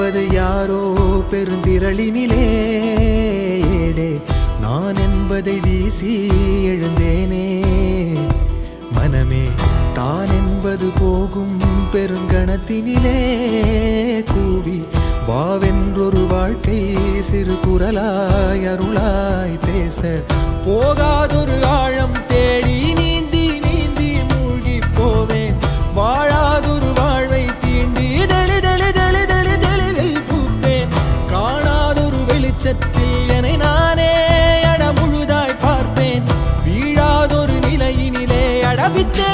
என்பது யாரோ பெருந்திரளினிலே ஏடே நான் என்பதை வீசி எழுந்தேனே மனமே தான் என்பது போகும் பெருங்கணத்தினிலே கூவி வாவென்றொரு வாழ்க்கை சிறு குரலாய் அருளாய் பேச போகாதொரு ஆழம் தேடி நீந்தி நீந்தி மூழ்கி போவேன் வாழாதொரு வாழ்வை தீண்டி தெளிவில் பூப்பேன் காணாதொரு வெளிச்சத்தில் என்னை நானே அட முழுதாய் பார்ப்பேன் வீழாதொரு நிலையினிலே அடவித்தே